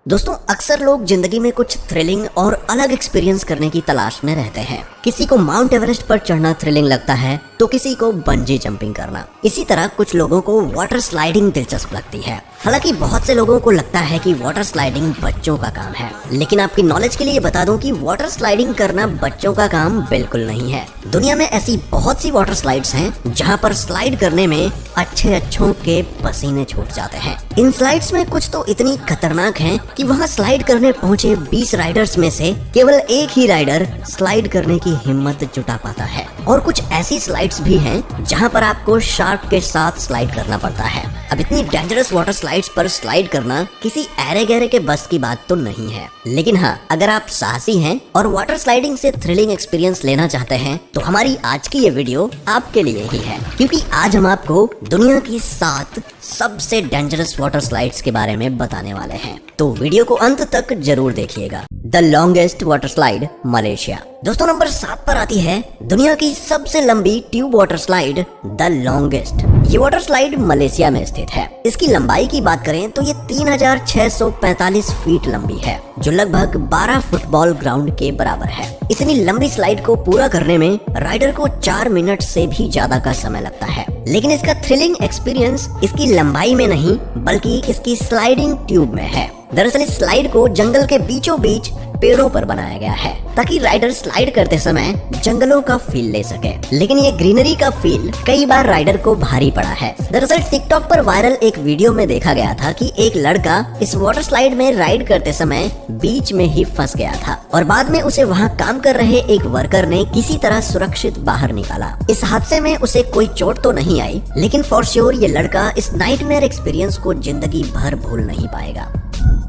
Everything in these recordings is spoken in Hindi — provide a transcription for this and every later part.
दोस्तों, अक्सर लोग जिंदगी में कुछ थ्रिलिंग और अलग एक्सपीरियंस करने की तलाश में रहते हैं। किसी को माउंट एवरेस्ट पर चढ़ना थ्रिलिंग लगता है तो किसी को बंजी जंपिंग करना। इसी तरह कुछ लोगों को वाटर स्लाइडिंग दिलचस्प लगती है। हालांकि बहुत से लोगों को लगता है कि वाटर स्लाइडिंग बच्चों का काम है, लेकिन आपकी नॉलेज के लिए बता दूं कि वाटर स्लाइडिंग करना बच्चों का काम बिल्कुल नहीं है। दुनिया में ऐसी बहुत सी वाटर स्लाइड्स हैं जहां पर स्लाइड करने में अच्छों के पसीने छूट जाते हैं। इन स्लाइड्स में कुछ तो इतनी खतरनाक हैं कि वहां स्लाइड करने पहुंचे 20 राइडर्स में से केवल एक ही राइडर स्लाइड करने की हिम्मत जुटा पाता है। और कुछ ऐसी स्लाइड्स भी हैं जहां पर आपको शार्क के साथ स्लाइड करना पड़ता है। अब इतनी डेंजरस वाटर स्लाइड्स पर स्लाइड करना किसी ऐरे गहरे के बस की बात तो नहीं है, लेकिन हाँ, अगर आप साहसी हैं और वाटर स्लाइडिंग से थ्रिलिंग एक्सपीरियंस लेना चाहते हैं तो हमारी आज की ये वीडियो आपके लिए ही है, क्योंकि आज हम आपको दुनिया की 7 सबसे डेंजरस वाटर स्लाइड्स के बारे में बताने वाले हैं। तो वीडियो को अंत तक जरूर देखिएगा। The longest water slide, Malaysia. दोस्तों, नंबर 7 पर आती है दुनिया की सबसे लंबी tube water slide, the longest. ये वाटर स्लाइड मलेशिया में स्थित है। इसकी लंबाई की बात करें तो ये 3645 फीट लंबी है, जो लगभग 12 फुटबॉल ग्राउंड के बराबर है। इतनी लंबी स्लाइड को पूरा करने में राइडर को 4 मिनट से भी ज्यादा का समय लगता है। लेकिन इसका थ्रिलिंग एक्सपीरियंस इसकी लंबाई में नहीं बल्कि इसकी स्लाइडिंग ट्यूब में है। दरअसल इस स्लाइड को जंगल के बीचों बीच पेड़ों पर बनाया गया है ताकि राइडर स्लाइड करते समय जंगलों का फील ले सके। लेकिन ये ग्रीनरी का फील कई बार राइडर को भारी पड़ा है। दरअसल टिकटॉक पर वायरल एक वीडियो में देखा गया था कि एक लड़का इस वाटर स्लाइड में राइड करते समय बीच में ही फंस गया था और बाद में उसे वहाँ काम कर रहे एक वर्कर ने किसी तरह सुरक्षित बाहर निकाला। इस हादसे में उसे कोई चोट तो नहीं आई, लेकिन फॉर श्योर ये लड़का इस नाइटमेयर एक्सपीरियंस को जिंदगी भर भूल नहीं पाएगा।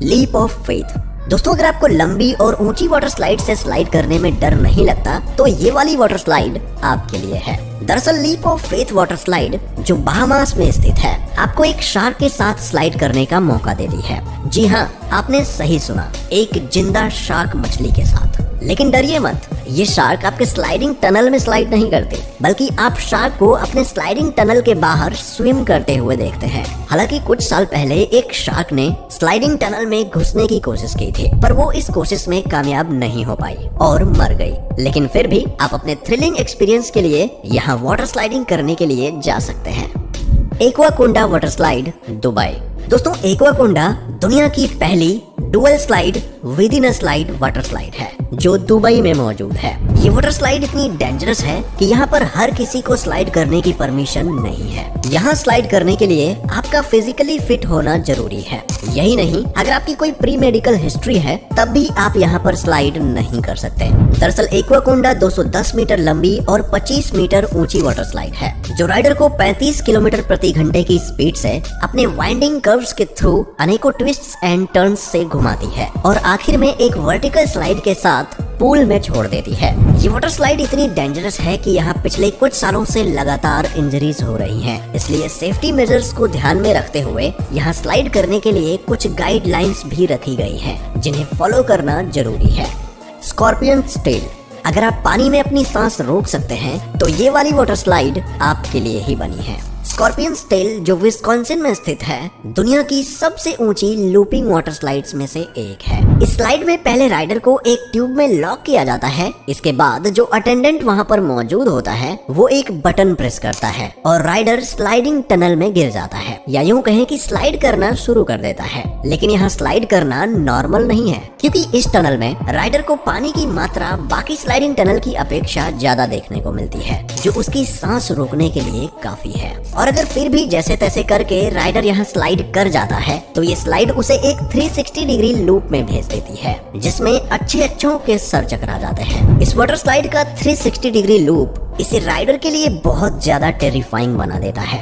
Leap of faith. दोस्तों, अगर आपको लंबी और ऊंची वाटर स्लाइड से स्लाइड करने में डर नहीं लगता तो ये वाली वाटर स्लाइड आपके लिए है। दरअसल leap of faith water slide, जो बहामास में स्थित है, आपको एक शार्क के साथ स्लाइड करने का मौका देती है। जी हाँ, आपने सही सुना, एक जिंदा शार्क मछली के साथ। लेकिन डरिए मत, ये शार्क आपके स्लाइडिंग टनल में स्लाइड नहीं करते, बल्कि आप शार्क को अपने स्लाइडिंग टनल के बाहर स्विम करते हुए देखते हैं। हालांकि कुछ साल पहले एक शार्क ने स्लाइडिंग टनल में घुसने की कोशिश की थी, पर वो इस कोशिश में कामयाब नहीं हो पाई और मर गई। लेकिन फिर भी आप अपने थ्रिलिंग एक्सपीरियंस के लिए यहाँ वाटर स्लाइडिंग करने के लिए जा सकते हैं। एक्वाकोंडा वाटर स्लाइड, दुबई। दोस्तों, एक्वाकोंडा दुनिया की पहली dual slide with in a slide water slide है जो दुबई में मौजूद है। ये वाटर स्लाइड इतनी डेंजरस है कि यहाँ पर हर किसी को स्लाइड करने की परमिशन नहीं है। यहाँ स्लाइड करने के लिए आपका फिजिकली फिट होना जरूरी है। यही नहीं, अगर आपकी कोई प्री मेडिकल हिस्ट्री है तब भी आप यहाँ पर स्लाइड नहीं कर सकते। दरअसल एक्वाकोंडा 210 मीटर लंबी और 25 मीटर ऊंची वाटर स्लाइड है, जो राइडर को 35 किलोमीटर प्रति घंटे की स्पीड से अपने वाइंडिंग कर्व्स के थ्रू अनेकों ट्विस्ट्स एंड टर्न्स से घुमाती है और आखिर में एक वर्टिकल स्लाइड के साथ पूल में छोड़ देती है। ये वाटर स्लाइड इतनी डेंजरस है कि यहाँ पिछले कुछ सालों से लगातार इंजरीज हो रही हैं। इसलिए सेफ्टी मेजर्स को ध्यान में रखते हुए यहाँ स्लाइड करने के लिए कुछ गाइडलाइंस भी रखी गई हैं, जिन्हें फॉलो करना जरूरी है। Scorpion tail. अगर आप पानी में अपनी सांस रोक सकते हैं तो ये वाली वाटर स्लाइड आपके लिए ही बनी है। स्कॉर्पियन टेल, जो विस्कॉन्सिन में स्थित है, दुनिया की सबसे ऊंची लूपिंग वाटर स्लाइड्स में से एक है। इस स्लाइड में पहले राइडर को एक ट्यूब में लॉक किया जाता है। इसके बाद जो अटेंडेंट वहां पर मौजूद होता है वो एक बटन प्रेस करता है और राइडर स्लाइडिंग टनल में गिर जाता है, या यूं कहें कि स्लाइड करना शुरू कर देता है। लेकिन यहाँ स्लाइड करना नॉर्मल नहीं है, क्योंकि इस टनल में राइडर को पानी की मात्रा बाकी स्लाइडिंग टनल की अपेक्षा ज्यादा देखने को मिलती है, जो उसकी सांस रोकने के लिए काफी है। और अगर फिर भी जैसे तैसे करके राइडर यहाँ स्लाइड कर जाता है तो ये स्लाइड उसे एक 360 डिग्री लूप में भेज देती है, जिसमें अच्छों के सर चकरा जाते हैं। इस वाटर स्लाइड का 360 डिग्री लूप इसे राइडर के लिए बहुत ज्यादा टेरिफाइंग बना देता है।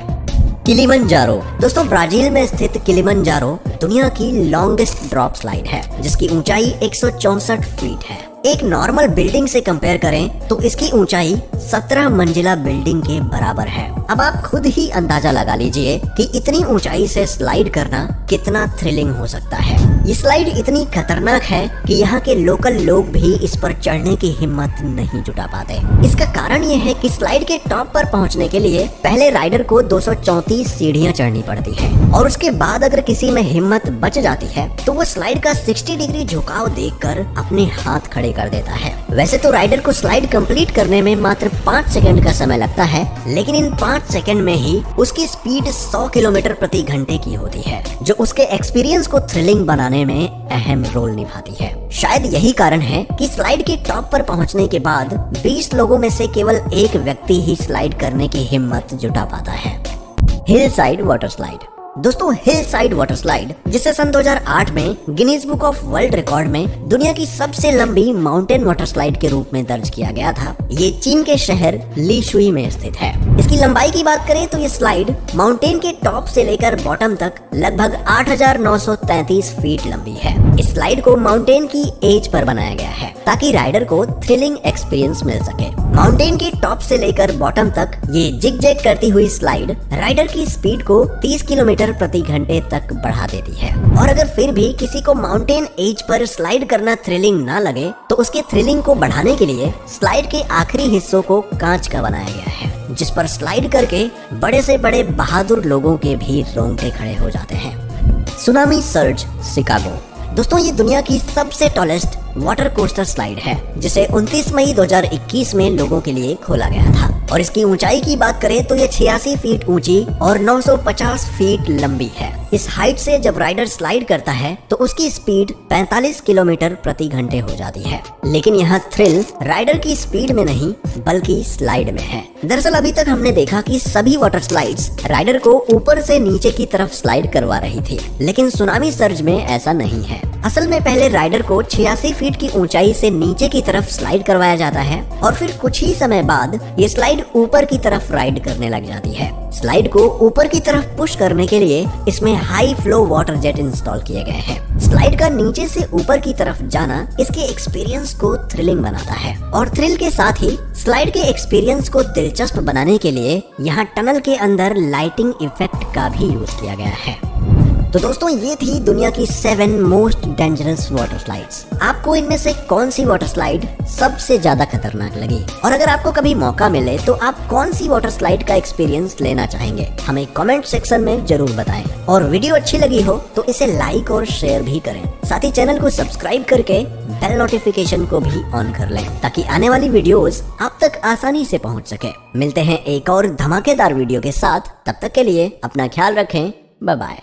किलिमंजारो। दोस्तों, ब्राजील में स्थित किलिमंजारो दुनिया की लॉन्गेस्ट ड्रॉप स्लाइड है, जिसकी ऊंचाई 164 फीट है। एक नॉर्मल बिल्डिंग से कंपेयर करें तो इसकी ऊंचाई 17 मंजिला बिल्डिंग के बराबर है। अब आप खुद ही अंदाजा लगा लीजिए कि इतनी ऊंचाई से स्लाइड करना कितना थ्रिलिंग हो सकता है। ये स्लाइड इतनी खतरनाक है कि यहाँ के लोकल लोग भी इस पर चढ़ने की हिम्मत नहीं जुटा पाते। इसका कारण ये है कि स्लाइड के टॉप पर पहुँचने के लिए पहले राइडर को 234 सीढ़ियाँ चढ़नी पड़ती है और उसके बाद अगर किसी में हिम्मत बच जाती है तो वो स्लाइड का 60 डिग्री झुकाव देखकर अपने हाथ खड़े कर देता है। वैसे तो राइडर को स्लाइड कंप्लीट करने में मात्र 5 सेकंड का समय लगता है, लेकिन इन 5 सेकंड में ही उसकी स्पीड 100 किलोमीटर प्रति घंटे की होती है, जो उसके एक्सपीरियंस को थ्रिलिंग बनाने में अहम रोल निभाती है। शायद यही कारण है कि स्लाइड के टॉप पर पहुंचने के बाद 20 लोगों में से केवल एक व्यक्ति ही स्लाइड करने की हिम्मत जुटा पाता है। Hill side water slide. दोस्तों, हिल साइड वाटर स्लाइड, जिसे सन 2008 में Guinness book of world record में दुनिया की सबसे लंबी माउंटेन वाटर स्लाइड के रूप में दर्ज किया गया था, ये चीन के शहर लीशुई में स्थित है। इसकी लंबाई की बात करें तो ये स्लाइड माउंटेन के टॉप से लेकर बॉटम तक लगभग 8,933 फीट लंबी है। इस स्लाइड को माउंटेन की एज पर बनाया गया है ताकि राइडर को थ्रिलिंग एक्सपीरियंस मिल सके। माउंटेन के टॉप से लेकर बॉटम तक ये जिग जैग करती हुई स्लाइड राइडर की स्पीड को 30 किलोमीटर प्रति घंटे तक बढ़ा देती है। और अगर फिर भी किसी को माउंटेन एज पर स्लाइड करना थ्रिलिंग ना लगे तो उसके थ्रिलिंग को बढ़ाने के लिए स्लाइड के आखिरी हिस्सों को कांच का बनाया गया है, जिस पर स्लाइड करके बड़े से बड़े बहादुर लोगों के भी रोंगटे खड़े हो जाते हैं। Tsunami surge Chicago. दोस्तों, ये दुनिया की सबसे टॉलेस्ट वाटर कोस्टर स्लाइड है, जिसे 29 मई 2021 में लोगों के लिए खोला गया था। और इसकी ऊंचाई की बात करें तो ये 86 फीट ऊंची और 950 फीट लंबी है। इस हाइट से जब राइडर स्लाइड करता है तो उसकी स्पीड 45 किलोमीटर प्रति घंटे हो जाती है। लेकिन यहाँ थ्रिल राइडर की स्पीड में नहीं बल्कि स्लाइड में है। दरअसल अभी तक हमने देखा कि सभी वाटर स्लाइड्स राइडर को ऊपर से नीचे की तरफ स्लाइड करवा रही थी, लेकिन सुनामी सर्ज में ऐसा नहीं है। असल में पहले राइडर को 86 फीट की ऊंचाई से नीचे की तरफ स्लाइड करवाया जाता है और फिर कुछ ही समय बाद ये स्लाइड ऊपर की तरफ राइड करने लग जाती है। स्लाइड को ऊपर की तरफ पुश करने के लिए इसमें high flow water jet install किए गए हैं। स्लाइड का नीचे से ऊपर की तरफ जाना इसके एक्सपीरियंस को थ्रिलिंग बनाता है और थ्रिल के साथ ही स्लाइड के एक्सपीरियंस को दिलचस्प बनाने के लिए यहाँ टनल के अंदर लाइटिंग इफेक्ट का भी यूज किया गया है। तो दोस्तों, ये थी दुनिया की 7 मोस्ट डेंजरस वाटर स्लाइड्स। आपको इनमें से कौन सी वाटर स्लाइड सबसे ज्यादा खतरनाक लगी? और अगर आपको कभी मौका मिले तो आप कौन सी वाटर स्लाइड का एक्सपीरियंस लेना चाहेंगे? हमें कमेंट सेक्शन में जरूर बताएं। और वीडियो अच्छी लगी हो तो इसे लाइक और शेयर भी करें। साथ ही चैनल को सब्सक्राइब करके बेल नोटिफिकेशन को भी ऑन कर लें ताकि आने वाली वीडियोस आप तक आसानी से पहुंच सके। मिलते हैं एक और धमाकेदार वीडियो के साथ, तब तक के लिए अपना ख्याल रखें। Bye bye.